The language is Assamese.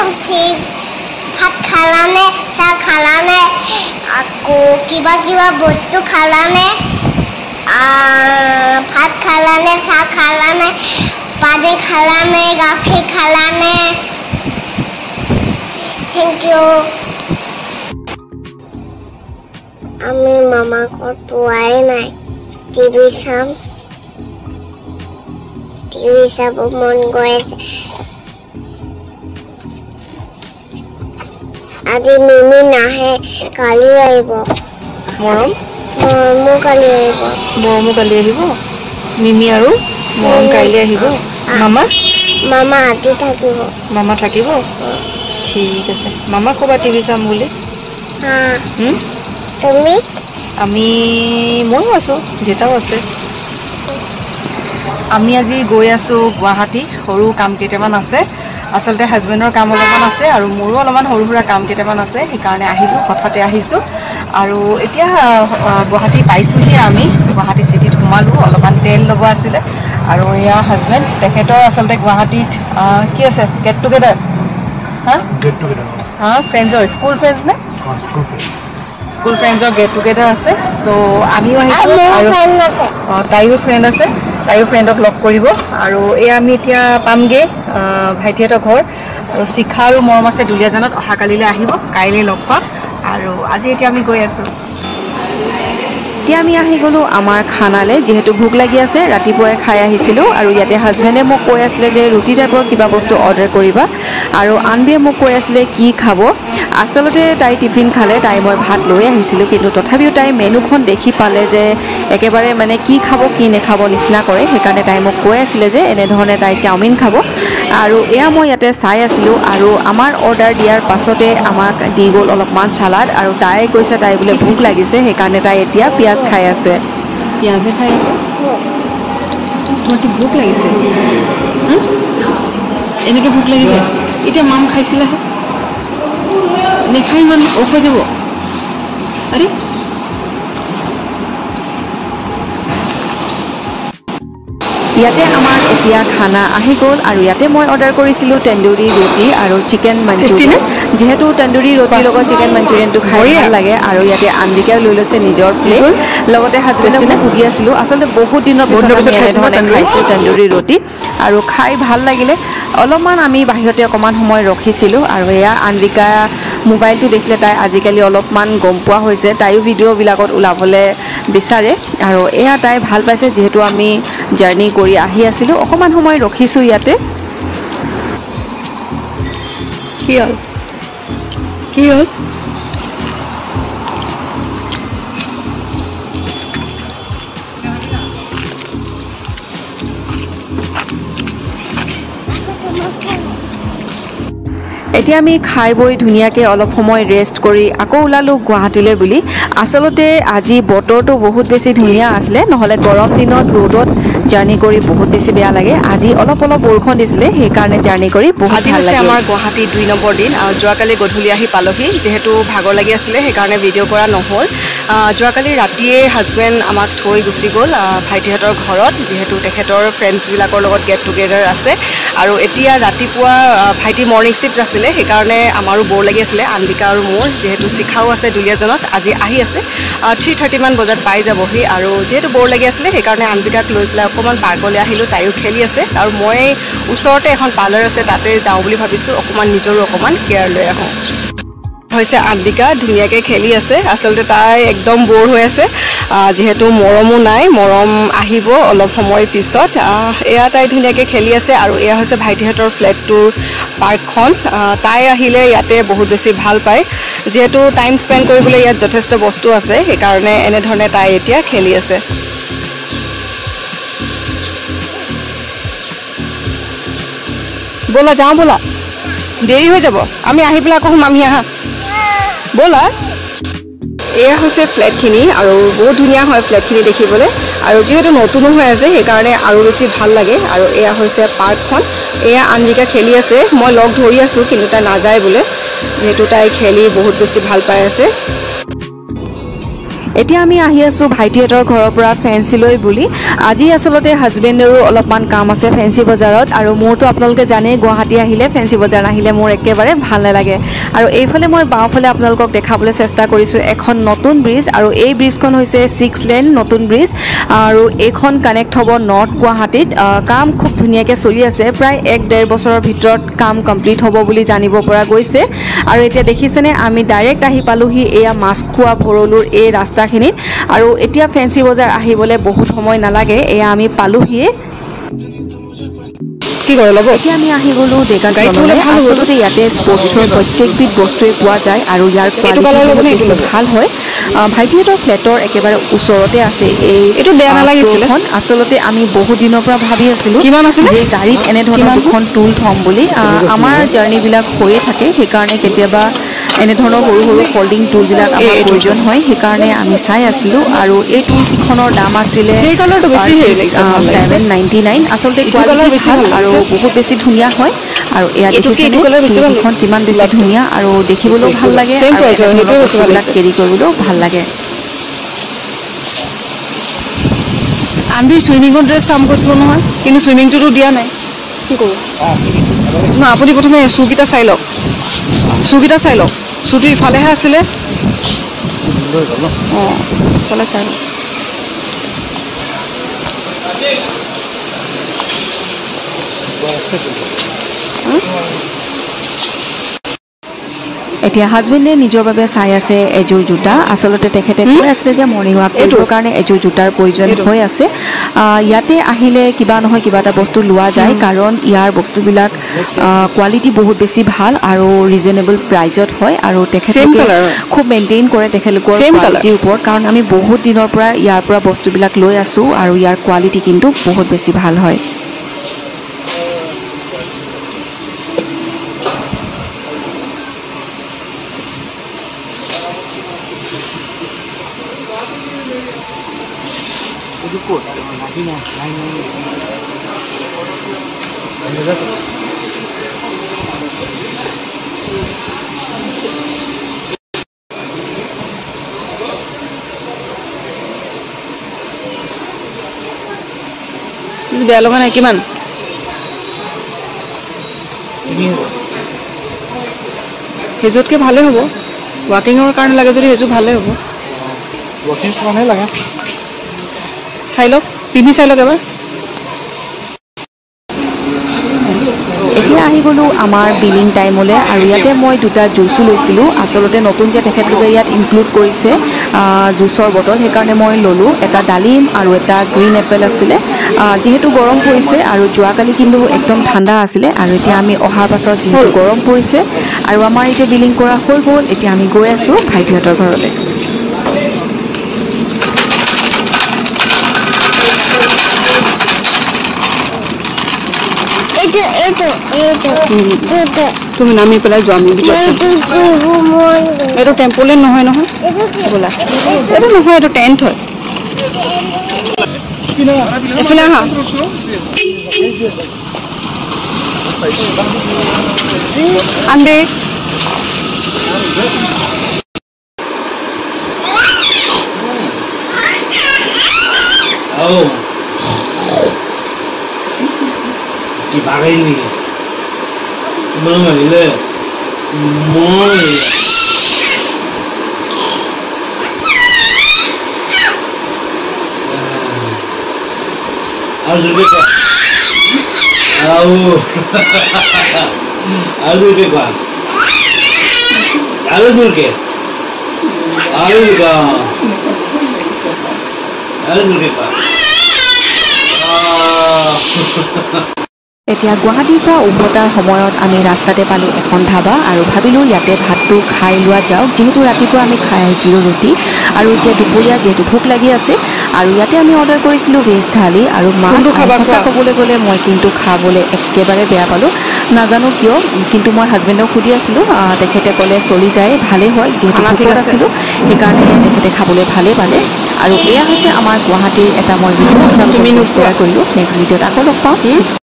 উঠি ভাত খালানে চাহ খালানে আকৌ কিবা কিবা বস্তু খালানে ভাত খালানে চাহ খালানে পানী খালানে গাখীৰ খালানে Thank you আমি মামা ঘৰ পোৱাই নাই টিভি চাব মন গৈ আছে আজি মিমি নাহে কালি আহিব মৰমো কালি আহিব মিমি আৰু মৰম কালি আহিব মামা আজি থাকিব ঠিক আছে মামা ক'বা টিভি চাম বুলি তুমি আমি ময়ো আছো দেউতাও আছে আমি আজি গৈ আছো গুৱাহাটী সৰু কাম কেইটামান আছে আসলতে হাজবেণ্ডৰ কাম অলপমান আছে আৰু মোৰো অলপমান সৰু সুৰা কাম কেইটামান আছে সেইকাৰণে আহিলো কথাতে আহিছো আৰু এতিয়া গুৱাহাটী পাইছোহি আমি গুৱাহাটী চিটিত সোমালো অলপমান তেল ল'ব আছিলে আৰু এয়া হাজবেণ্ড তেখেতৰ আসলতে গুৱাহাটীত কি আছে গেট টুগেডাৰ ফ্ৰেণ্ডছৰ স্কুল ফ্ৰেণ্ডছ নে স্কুল ফ্ৰেণ্ডছৰ গেট টুগেডাৰ আছে চ' আমিও আহিছোঁ আৰু তাইৰো ফ্ৰেণ্ড আছে তাইৰো ফ্ৰেণ্ডক লগ কৰিব আৰু এয়া আমি এতিয়া পামগৈ ভাইটিহঁতৰ ঘৰ শিখা আৰু মৰম আছে দুলীয়াজানত অহাকালিলৈ আহিব কাইলৈ লগ পাম আৰু আজি এতিয়া আমি গৈ আছোঁ এতিয়া আমি আহি গ'লো আমাৰ খানালৈ যিহেতু ভোক লাগি আছে ৰাতিপুৱাই খাই আহিছিলোঁ আৰু ইয়াতে হাজবেণ্ডে মোক কৈ আছিলে যে ৰুটি টাইপৰ কিবা বস্তু অৰ্ডাৰ কৰিবা আৰু আনবিয়ে মোক কৈ আছিলে কি খাব আচলতে তাই টিফিন খালে তাই মই ভাত লৈ আহিছিলোঁ কিন্তু তথাপিও তাই মেনুখন দেখি পালে যে একেবাৰে মানে কি খাব কি নেখাব নিচিনা কৰে সেইকাৰণে তাই মোক কৈ আছিলে যে এনেধৰণে তাই চাওমিন খাব আৰু এয়া মই ইয়াতে চাই আছিলোঁ আৰু আমাৰ অৰ্ডাৰ দিয়াৰ পাছতে আমাক দি গ'ল অলপমান চালাড আৰু তাই কৈছে তাই বোলে ভোক লাগিছে সেইকাৰণে তাই এতিয়া পিঁয়াজ খাই আছে পিঁয়াজে খাই আছে তোমাৰ কি ভোক লাগিছে এনেকৈ ভোক লাগিছে এতিয়া মাম খাইছিলেহে নেখাই ইমান অফ হৈ যাব আৰে ইয়াতে আমাৰ এতিয়া খানা আহি গ'ল আৰু ইয়াতে মই অৰ্ডাৰ কৰিছিলোঁ তন্দুৰী ৰুটি আৰু চিকেন মঞ্চুৰিয়ান যেহেতু তন্দুৰী ৰুটিৰ লগত চিকেন মঞ্চুৰিয়ানটো খাই ভাল লাগে আৰু ইয়াতে আন্দিকাই লৈ লৈছে নিজৰ প্লেট লগতে হাজবেণ্ডক মই সুধি আছিলোঁ আচলতে বহুত দিনৰ পিছত এনেধৰণে খাইছোঁ তন্দুৰী ৰুটি আৰু খাই ভাল লাগিলে অলপমান আমি বাহিৰতে অকণমান সময় ৰখিছিলোঁ আৰু এয়া আন্দিকা মোবাইলটো দেখিলে তাই আজিকালি অলপমান গম পোৱা হৈছে তাইও ভিডিঅ'বিলাকত ওলাবলৈ বিচাৰে আৰু এয়া তাই ভাল পাইছে যিহেতু আমি জাৰ্ণি কৰি আহি আছিলোঁ অকণমান সময় ৰখিছোঁ ইয়াতে কি হ'ল এতিয়া আমি খাই বৈ ধুনীয়াকৈ অলপ সময় ৰেষ্ট কৰি আকৌ ওলালোঁ গুৱাহাটীলৈ বুলি আচলতে আজি বতৰটো বহুত বেছি ধুনীয়া আছিলে নহ'লে গৰম দিনত ৰ'দত জাৰ্ণি কৰি বহুত বেছি বেয়া লাগে আজি অলপ বৰষুণ দিছিলে সেইকাৰণে জাৰ্ণি কৰি বহুত ভাল লাগে আমাৰ গুৱাহাটী 2 নম্বৰ দিন যোৱাকালি গধূলি আহি পালোহি যিহেতু ভাগৰ লাগি আছিলে সেইকাৰণে ভিডিঅ' কৰা নহ'ল যোৱাকালি ৰাতিয়ে হাজবেণ্ড আমাক থৈ গুচি গ'ল ভাইটিহঁতৰ ঘৰত যিহেতু তেখেতৰ ফ্ৰেণ্ডছবিলাকৰ লগত গেট টুগেডাৰ আছে আৰু এতিয়া ৰাতিপুৱা ভাইটি মৰ্ণিং শ্বিফ্ট আছিলে সেইকাৰণে আমাৰো বৰ লাগি আছিলে আন্দিকা আৰু মোৰ যিহেতু শিখাও আছে দুলীয়াজানত আজি আহি আছে 3:30 মান বজাত পাই যাবহি আৰু যিহেতু বৰ লাগি আছিলে সেইকাৰণে আন্দিকাক লৈ পেলাই অকণমান পাৰ্কলৈ আহিলোঁ তাইও খেলি আছে আৰু মই ওচৰতে এখন পাৰ্লাৰ আছে তাতে যাওঁ বুলি ভাবিছোঁ অকণমান নিজৰো অকণমান কেয়াৰ লৈ আহোঁ হৈছে আন্দিকা ধুনীয়াকৈ খেলি আছে আচলতে তাই একদম বৰ হৈ আছে যেহেতু মৰমো নাই মৰম আহিব অলপ সময় পিছত এয়া তাই ধুনীয়াকৈ খেলি আছে আৰু এয়া হৈছে ভাইটিহঁতৰ ফ্লেটটোৰ পাৰ্কখন তাই আহিলে ইয়াতে বহুত বেছি ভাল পায় যিহেতু টাইম স্পেণ্ড কৰিবলৈ ইয়াত যথেষ্ট বস্তু আছে সেইকাৰণে এনেধৰণে তাই এতিয়া খেলি আছে ব'লা যাওঁ ব'লা দেৰি হৈ যাব আমি আহি পেলাই আকৌ সোমামহি আহা ব'লা এয়া হৈছে ফ্লেটখিনি আৰু বহুত ধুনীয়া হয় ফ্লেটখিনি দেখিবলৈ আৰু যিহেতু নতুনো হৈ আছে সেইকাৰণে আৰু বেছি ভাল লাগে আৰু এয়া হৈছে পাৰ্কখন এয়া আন্দিকা খেলি আছে মই লগ ধৰি আছোঁ কিন্তু তাই নাযায় বোলে যিহেতু তাই খেলি বহুত বেছি ভাল পাই আছে এতিয়া আমি আহি আছো ভাইটিহঁতৰ ঘৰৰ পৰা ফেন্সিলৈ বুলি আজি আসলতে হাজবেণ্ডৰো অলপমান কাম আছে ফেন্সি বজাৰত আৰু মোৰতো আপোনালোকে জানেই গুৱাহাটী আহিলে ফেন্সি বজাৰ নাহিলে মোৰ একেবাৰে ভাল নালাগে আৰু এইফালে মই বাওঁফালে আপোনালোকক দেখাবলৈ চেষ্টা কৰিছো এখন নতুন ব্ৰিজ আৰু এই ব্ৰিজখন হৈছে 6 লেন নতুন ব্ৰিজ আৰু এইখন কানেক্ট হ'ব নৰ্থ গুৱাহাটীত কাম খুব ধুনীয়াকৈ চলি আছে প্ৰায় 1.5 বছৰৰ ভিতৰত কাম কমপ্লিট হ'ব বুলি জানিব পৰা গৈছে আৰু এতিয়া দেখিছেনে আমি ডাইৰেক্ট আহি পালোহি এয়া মাছখোৱা ভৰলুৰ এই ৰাস্তাখিনিত আৰু এতিয়া ফেন্সি বজাৰ আহিবলৈ বহুত সময় নালাগে এয়া আমি পালোহিয়ে কি কৰে ল'ব এতিয়া আমি আহি গ'লো ডেকাগাঁৱলৈ আচলতে ইয়াতে স্পৰ্টছৰ প্ৰত্যেকবিধ বস্তুৱে পোৱা যায় আৰু ইয়াৰ কোৱালিটি ভাল হয় ভাইটিহঁতৰ ফ্লেটৰ একেবাৰে ওচৰতে আছে এইটো বেয়া নালাগিছিলে আচলতে আমি বহু দিনৰ পৰা ভাবি আছিলো যে গাড়ীত এনেধৰণৰ দুখন টুল থ'ম বুলি আমাৰ জাৰ্ণিবিলাক হৈয়ে থাকে সেইকাৰণে কেতিয়াবা এনেধৰণৰ সৰু সৰু ফল্ডিং টুলবিলাক আমাৰ প্ৰয়োজন হয় সেইকাৰণে আমি চাই আছিলো আৰু এই টুলকেইখনৰ দাম আছিলে 799 আচলতে কোৱালিটি ভাল আৰু বহুত বেছি ধুনীয়া হয় আৰু এয়া দেখিছেনে টুলকেইখন কিমান বেছি ধুনীয়া আৰু দেখিবলৈও ভাল লাগে কেৰি কৰিবলৈও ভাল লাগে আমি সুইমিঙৰ ড্ৰেছ চাম কৈছিলো নহয় কিন্তু সুইমিংটোতো দিয়া নাই কি কৰোঁ ন আপুনি প্ৰথমে শ্বুকেইটা চাই লওক শ্বুটো ইফালেহে আছিলে অঁ ইফালে চাই লওক এতিয়া হাজবেণ্ডে নিজৰ বাবে চাই আছে এযোৰ জোতা আচলতে তেখেতে কৈ আছিলে যে মৰ্ণিং ৱাক কৰিবৰ কাৰণে এযোৰ জোতাৰ প্ৰয়োজন হৈ আছে ইয়াতে আহিলে কিবা নহয় কিবা এটা বস্তু লোৱা যায় কাৰণ ইয়াৰ বস্তুবিলাক কোৱালিটি বহুত বেছি ভাল আৰু ৰিজনেবল প্ৰাইজত হয় আৰু তেখেতলোকে খুব মেইনটেইন কৰে তেখেতলোকৰ কোৱালিটিৰ ওপৰত কাৰণ আমি বহুত দিনৰ পৰা ইয়াৰ পৰা বস্তুবিলাক লৈ আছোঁ আৰু ইয়াৰ কোৱালিটি কিন্তু বহুত বেছি ভাল হয় বেয়া লগা নাই কিমান সেইযোৰতকৈ ভালে হ'ব ৱাকিঙৰ কাৰণে লাগে যদি সেইযোৰ ভালে হ'ব চাই লওক পিন্ধি চাই লওক এবাৰ এতিয়া আহি গ'লো আমাৰ বিলিং টাইমলৈ আৰু ইয়াতে মই দুটা জুচো লৈছিলোঁ আচলতে নতুনকৈ তেখেতলোকে ইয়াত ইনক্লুড কৰিছে জুচৰ বটল সেইকাৰণে মই ল'লোঁ এটা ডালিম আৰু এটা গ্ৰীণ এপেল আছিলে যিহেতু গৰম পৰিছে আৰু যোৱাকালি কিন্তু একদম ঠাণ্ডা আছিলে আৰু এতিয়া আমি অহাৰ পাছত যিহেতু গৰম পৰিছে আৰু আমাৰ এতিয়া বিলিং কৰা হৈ গ'ল এতিয়া আমি গৈ আছোঁ ভাইটিহঁতৰ ঘৰলৈ তুমি নামি পেলাই যোৱা আমি এইটো টেম্পলেন নহয় নহয় বোলা এইটো নহয় এইটো টেণ্ট হয় এইফালে আহা আন্দে কি বাগাই নেকি মন মাৰিলে মই আৰু জোৰকে কোৱা আৰু জোৰকে কোৱা আৰু জোৰকে কোৱা এতিয়া গুৱাহাটীৰ পৰা উভতাৰ সময়ত আমি ৰাস্তাতে পালোঁ এখন ধাবা আৰু ভাবিলোঁ ইয়াতে ভাতটো খাই লোৱা যাওক যিহেতু ৰাতিপুৱা আমি খাই আহিছিলোঁ ৰুটি আৰু এতিয়া দুপৰীয়া যিহেতু ভোক লাগি আছে আৰু ইয়াতে আমি অৰ্ডাৰ কৰিছিলোঁ ভেজ থালি আৰু মাছ সঁচা ক'বলৈ গ'লে মই কিন্তু খাবলৈ একেবাৰে বেয়া পালোঁ নাজানো কিয় কিন্তু মই হাজবেণ্ডক সুধি আছিলোঁ তেখেতে ক'লে চলি যায় ভালেই হয় যিহেতু ভোকত আছিলোঁ সেইকাৰণে তেখেতে খাবলৈ ভালেই পালে আৰু এয়া হৈছে আমাৰ গুৱাহাটীৰ এটা মই ভিডিঅ' শ্বেয়াৰ কৰিলোঁ নেক্সট ভিডিঅ'ত আকৌ লগ পাওঁ